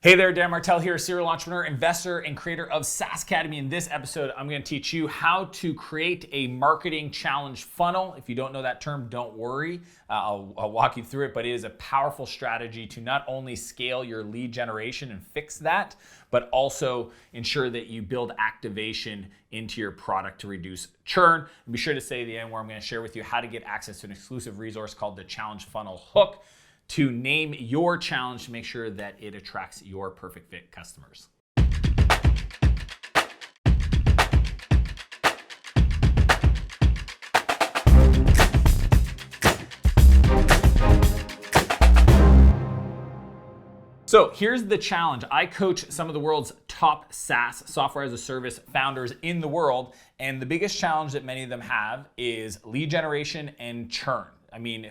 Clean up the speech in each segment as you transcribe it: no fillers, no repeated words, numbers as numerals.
Hey there, Dan Martell here, serial entrepreneur, investor, and creator of SaaS Academy. In this episode, I'm going to teach you how to create a marketing challenge funnel. If you don't know that term, don't worry. I'll walk you through it, but it is a powerful strategy to not only scale your lead generation and fix that, but also ensure that you build activation into your product to reduce churn. And be sure to stay to the end where I'm going to share with you how to get access to an exclusive resource called the Challenge Funnel Hook, to name your challenge to make sure that it attracts your perfect fit customers. So here's the challenge. I coach some of the world's top SaaS, software as a service founders in the world, and the biggest challenge that many of them have is lead generation and churn. I mean,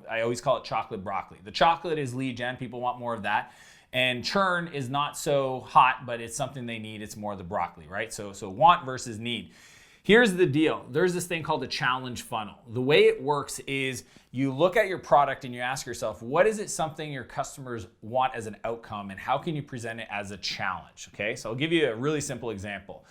I always call it chocolate broccoli. The chocolate is lead gen, people want more of that. And churn is not so hot, but it's something they need. It's more the broccoli, right? So want versus need. Here's the deal. There's this thing called a challenge funnel. The way it works is you look at your product and you ask yourself, what is it something your customers want as an outcome, and how can you present it as a challenge? Okay, so I'll give you a really simple example.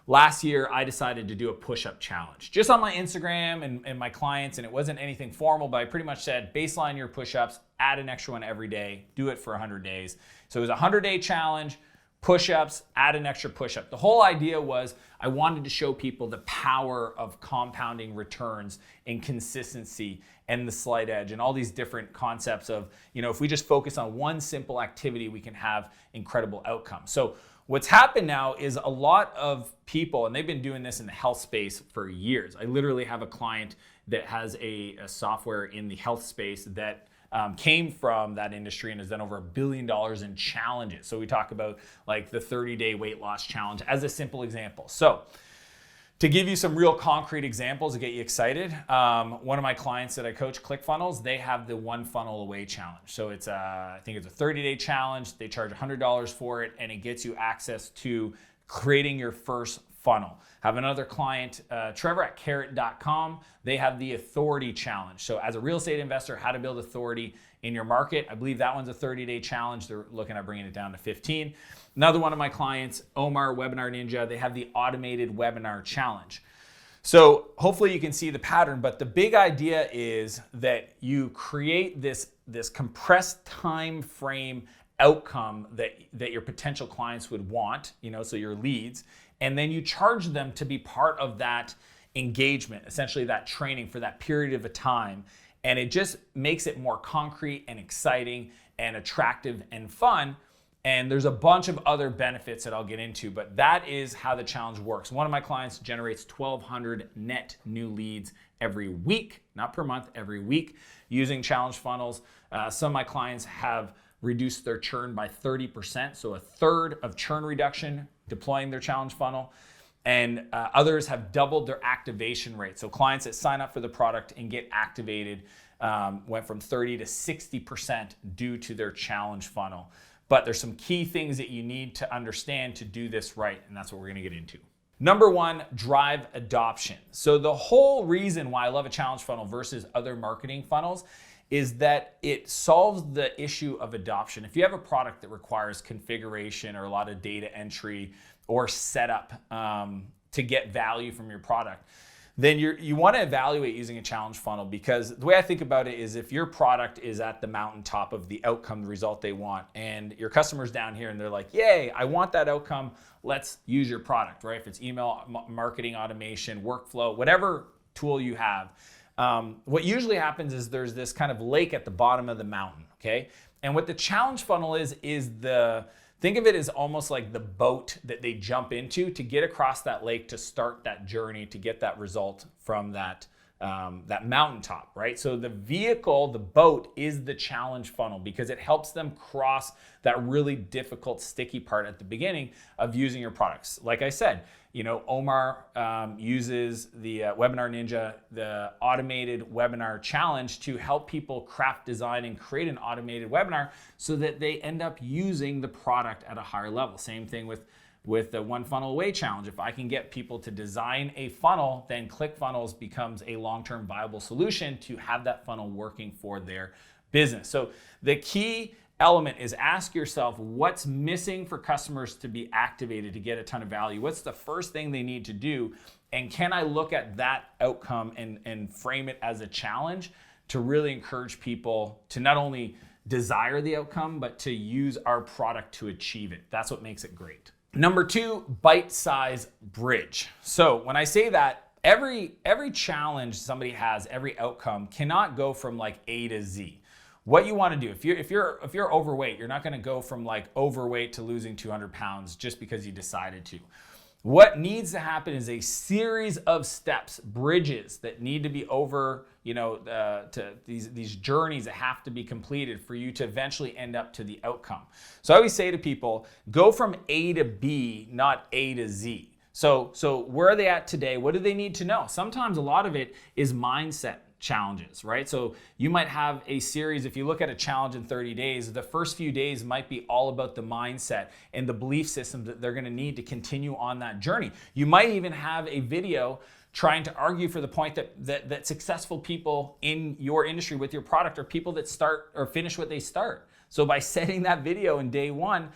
Last year, I decided to do a push-up challenge just on my Instagram and my clients, and it wasn't anything formal, but I pretty much said, baseline your push-ups, add an extra one every day, do it for 100 days. So it was a 100-day challenge, push-ups, add an extra push-up. The whole idea was I wanted to show people the power of compounding returns and consistency and the slight edge and all these different concepts of, if we just focus on one simple activity, we can have incredible outcomes. So what's happened now is a lot of people, and they've been doing this in the health space for years. I literally have a client that has a software in the health space that came from that industry and has done over $1 billion in challenges. So we talk about like the 30-day weight loss challenge as a simple example. So to give you some real concrete examples to get you excited, one of my clients that I coach, ClickFunnels, they have the One Funnel Away challenge. So it's I think it's a 30-day challenge. They charge $100 for it, and it gets you access to creating your first funnel. Have another client, Trevor at carrot.com. They have the Authority Challenge. So as a real estate investor, how to build authority in your market. I believe that one's a 30-day challenge. They're looking at bringing it down to 15. Another one of my clients, Omar, Webinar Ninja, they have the Automated Webinar Challenge. So hopefully you can see the pattern, but the big idea is that you create this compressed time frame outcome that your potential clients would want, so your leads, and then you charge them to be part of that engagement, essentially that training for that period of a time. And it just makes it more concrete and exciting and attractive and fun. And there's a bunch of other benefits that I'll get into, but that is how the challenge works. One of my clients generates 1,200 net new leads every week, not per month, every week, using challenge funnels. Some of my clients have reduced their churn by 30%, so a third of churn reduction deploying their challenge funnel. And others have doubled their activation rate. So clients that sign up for the product and get activated went from 30 to 60% due to their challenge funnel. But there's some key things that you need to understand to do this right, and that's what we're gonna get into. Number one, drive adoption. So the whole reason why I love a challenge funnel versus other marketing funnels is that it solves the issue of adoption. If you have a product that requires configuration or a lot of data entry or setup to get value from your product, then you want to evaluate using a challenge funnel, because the way I think about it is if your product is at the mountaintop of the outcome, the result they want, and your customer's down here and they're like, yay, I want that outcome, let's use your product, right? If it's email marketing automation, workflow, whatever tool you have, what usually happens is there's this kind of lake at the bottom of the mountain, okay? And what the challenge funnel is think of it as almost like the boat that they jump into to get across that lake, to start that journey, to get that result from that mountaintop, right? So the vehicle, the boat, is the challenge funnel because it helps them cross that really difficult, sticky part at the beginning of using your products. Like I said, Omar uses the Webinar Ninja, the Automated Webinar Challenge, to help people craft, design, and create an automated webinar so that they end up using the product at a higher level. Same thing with the One Funnel Away challenge. If I can get people to design a funnel, then ClickFunnels becomes a long-term viable solution to have that funnel working for their business. So the key element is ask yourself what's missing for customers to be activated to get a ton of value. What's the first thing they need to do? And can I look at that outcome and frame it as a challenge to really encourage people to not only desire the outcome, but to use our product to achieve it. That's what makes it great. Number 2, bite-size bridge. So when I say that, every challenge somebody has, every outcome cannot go from like A to Z. What you want to do, if you're overweight, you're not going to go from like overweight to losing 200 pounds just because you decided to. What needs to happen is a series of steps, bridges that need to be over, to these journeys that have to be completed for you to eventually end up to the outcome. So I always say to people, go from A to B, not A to Z. So where are they at today? What do they need to know? Sometimes a lot of it is mindset challenges, right? So you might have a series, if you look at a challenge in 30 days, the first few days might be all about the mindset and the belief systems that they're going to need to continue on that journey. You might even have a video trying to argue for the point that successful people in your industry with your product are people that start or finish what they start. So by setting that video in day 1,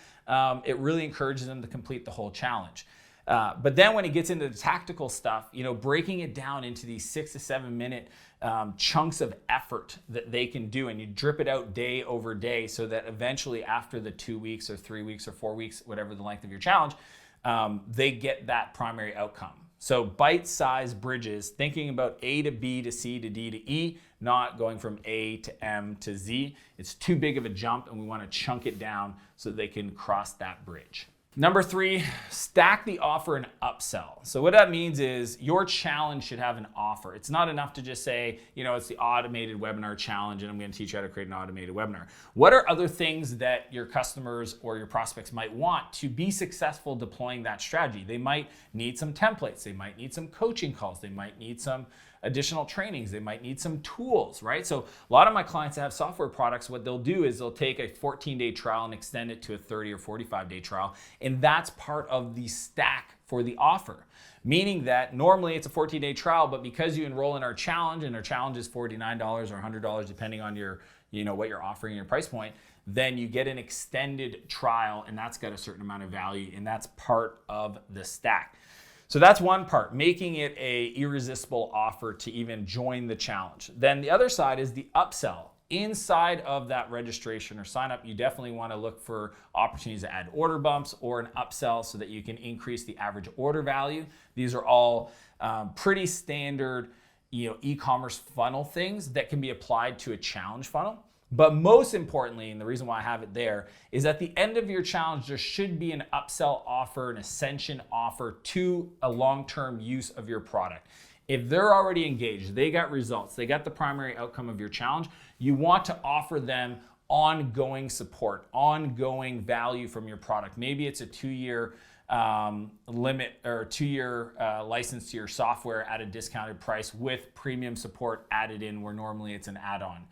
it really encourages them to complete the whole challenge. But then when it gets into the tactical stuff, breaking it down into these 6 to 7 minute chunks of effort that they can do, and you drip it out day over day so that eventually after the 2 weeks or 3 weeks or 4 weeks, whatever the length of your challenge, they get that primary outcome. So bite-sized bridges, thinking about A to B to C to D to E, not going from A to M to Z. It's too big of a jump, and we want to chunk it down so that they can cross that bridge. Number 3, stack the offer and upsell. So what that means is your challenge should have an offer. It's not enough to just say, it's the automated webinar challenge and I'm going to teach you how to create an automated webinar. What are other things that your customers or your prospects might want to be successful deploying that strategy? They might need some templates. They might need some coaching calls. They might need some additional trainings. They might need some tools, right? So a lot of my clients that have software products, what they'll do is they'll take a 14-day trial and extend it to a 30 or 45-day trial. And that's part of the stack for the offer. Meaning that normally it's a 14-day trial, but because you enroll in our challenge, and our challenge is $49 or $100, depending on your, what you're offering, your price point, then you get an extended trial, and that's got a certain amount of value, and that's part of the stack. So that's one part, making it a irresistible offer to even join the challenge. Then the other side is the upsell. Inside of that registration or sign up, you definitely want to look for opportunities to add order bumps or an upsell so that you can increase the average order value. These are all pretty standard, e-commerce funnel things that can be applied to a challenge funnel. But most importantly, and the reason why I have it there, is at the end of your challenge, there should be an upsell offer, an ascension offer to a long-term use of your product. If they're already engaged, they got results, they got the primary outcome of your challenge, you want to offer them ongoing support, ongoing value from your product. Maybe it's a 2-year limit or 2-year license to your software at a discounted price with premium support added in where normally it's an add-on.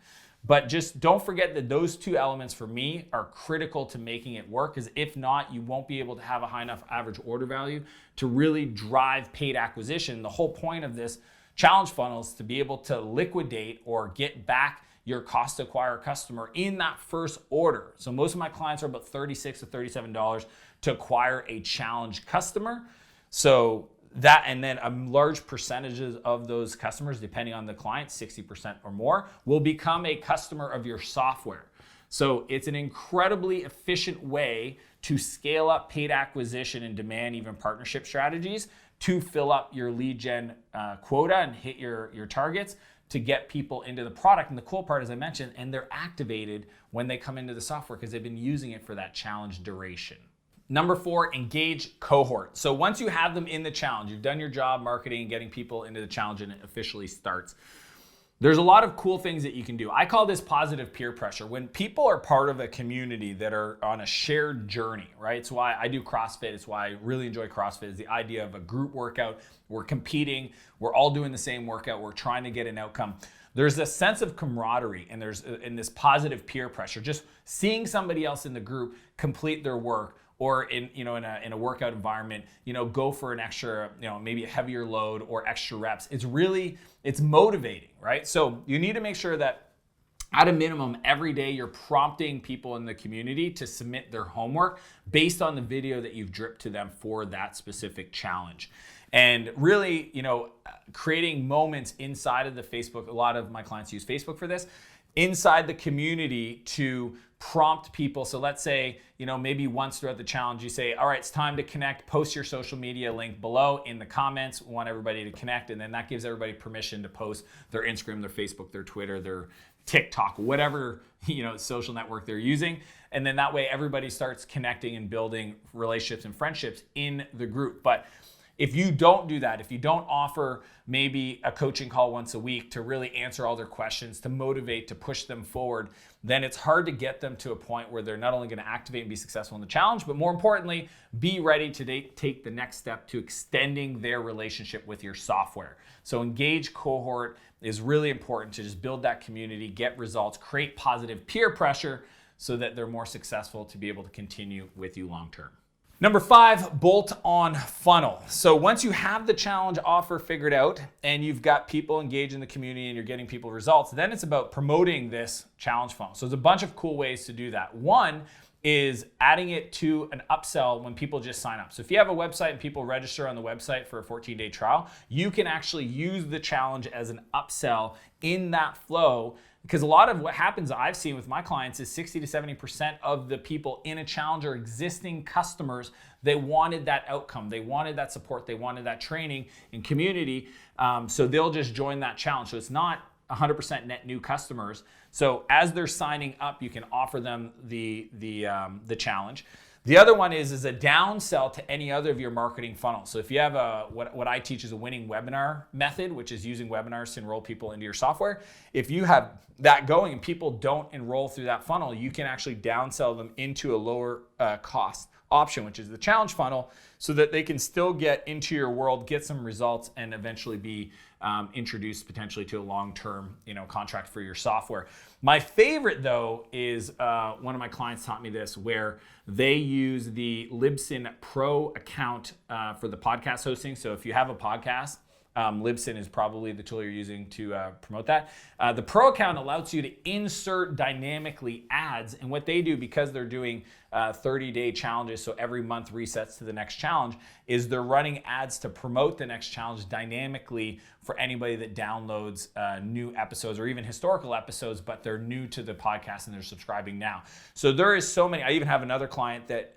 But just don't forget that those 2 elements for me are critical to making it work, because if not, you won't be able to have a high enough average order value to really drive paid acquisition. The whole point of this challenge funnel is to be able to liquidate or get back your cost to acquire a customer in that first order. So most of my clients are about $36 to $37 to acquire a challenge customer. So that, and then a large percentages of those customers, depending on the client, 60% or more, will become a customer of your software. So it's an incredibly efficient way to scale up paid acquisition and demand even partnership strategies to fill up your lead gen quota and hit your targets to get people into the product. And the cool part, as I mentioned, and they're activated when they come into the software because they've been using it for that challenge duration. Number 4, engage cohort. So once you have them in the challenge, you've done your job marketing and getting people into the challenge and it officially starts. There's a lot of cool things that you can do. I call this positive peer pressure. When people are part of a community that are on a shared journey, right? It's why I do CrossFit. It's why I really enjoy CrossFit, is the idea of a group workout. We're competing. We're all doing the same workout. We're trying to get an outcome. There's a sense of camaraderie and there's in this positive peer pressure. Just seeing somebody else in the group complete their work, or in a workout environment, go for an extra, maybe a heavier load or extra reps. It's motivating, right? So you need to make sure that at a minimum, every day you're prompting people in the community to submit their homework based on the video that you've dripped to them for that specific challenge. And really, creating moments inside of the Facebook, a lot of my clients use Facebook for this, inside the community to prompt people. So let's say, maybe once throughout the challenge, you say, all right, it's time to connect, post your social media link below in the comments. We want everybody to connect. And then that gives everybody permission to post their Instagram, their Facebook, their Twitter, their TikTok, whatever, social network they're using. And then that way everybody starts connecting and building relationships and friendships in the group. But if you don't do that, if you don't offer maybe a coaching call once a week to really answer all their questions, to motivate, to push them forward, then it's hard to get them to a point where they're not only going to activate and be successful in the challenge, but more importantly, be ready to take the next step to extending their relationship with your software. So engage cohort is really important to just build that community, get results, create positive peer pressure so that they're more successful to be able to continue with you long term. Number 5, bolt on funnel. So once you have the challenge offer figured out and you've got people engaged in the community and you're getting people results, then it's about promoting this challenge funnel. So there's a bunch of cool ways to do that. One is adding it to an upsell when people just sign up. So if you have a website and people register on the website for a 14-day trial, you can actually use the challenge as an upsell in that flow. Because a lot of what happens I've seen with my clients is 60 to 70% of the people in a challenge are existing customers. They wanted that outcome. They wanted that support. They wanted that training and community. So they'll just join that challenge. So it's not 100% net new customers. So as they're signing up, you can offer them the challenge. The other one is a downsell to any other of your marketing funnels. So if you have what I teach is a winning webinar method, which is using webinars to enroll people into your software. If you have that going and people don't enroll through that funnel, you can actually downsell them into a lower cost option, which is the challenge funnel, so that they can still get into your world, get some results, and eventually be introduced potentially to a long-term contract for your software. My favorite though is one of my clients taught me this, where they use the Libsyn Pro account for the podcast hosting. So if you have a podcast, Libsyn is probably the tool you're using to promote that. The Pro account allows you to insert dynamically ads, and what they do, because they're doing 30-day challenges, so every month resets to the next challenge, is they're running ads to promote the next challenge dynamically for anybody that downloads new episodes or even historical episodes, but they're new to the podcast and they're subscribing now. So there is so many. I even have another client that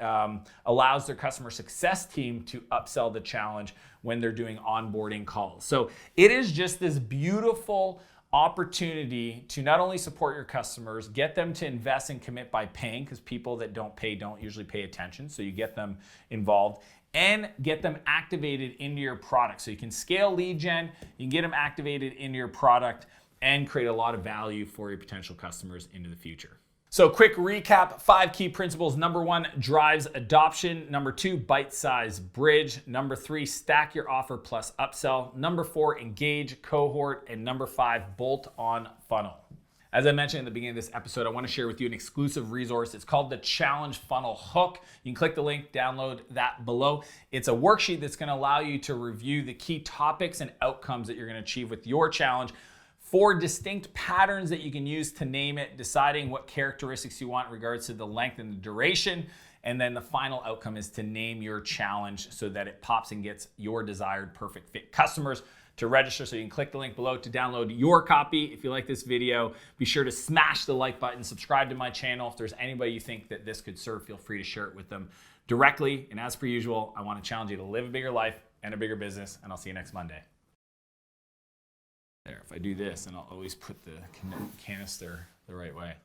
allows their customer success team to upsell the challenge when they're doing onboarding calls. So it is just this beautiful opportunity to not only support your customers, get them to invest and commit by paying, because people that don't pay don't usually pay attention. So you get them involved and get them activated into your product. So you can scale lead gen, you can get them activated into your product and create a lot of value for your potential customers into the future. So quick recap, 5 key principles. Number 1, drives adoption. Number 2, bite-size bridge. Number 3, stack your offer plus upsell. Number 4, engage cohort. And number 5, bolt on funnel. As I mentioned in the beginning of this episode, I want to share with you an exclusive resource. It's called the Challenge Funnel Hook. You can click the link, download that below. It's a worksheet that's going to allow you to review the key topics and outcomes that you're going to achieve with your challenge, 4 distinct patterns that you can use to name it, deciding what characteristics you want in regards to the length and the duration. And then the final outcome is to name your challenge so that it pops and gets your desired perfect fit customers to register. So you can click the link below to download your copy. If you like this video, be sure to smash the like button, subscribe to my channel. If there's anybody you think that this could serve, feel free to share it with them directly. And as per usual, I want to challenge you to live a bigger life and a bigger business, and I'll see you next Monday. There, if I do this, then I'll always put the canister the right way.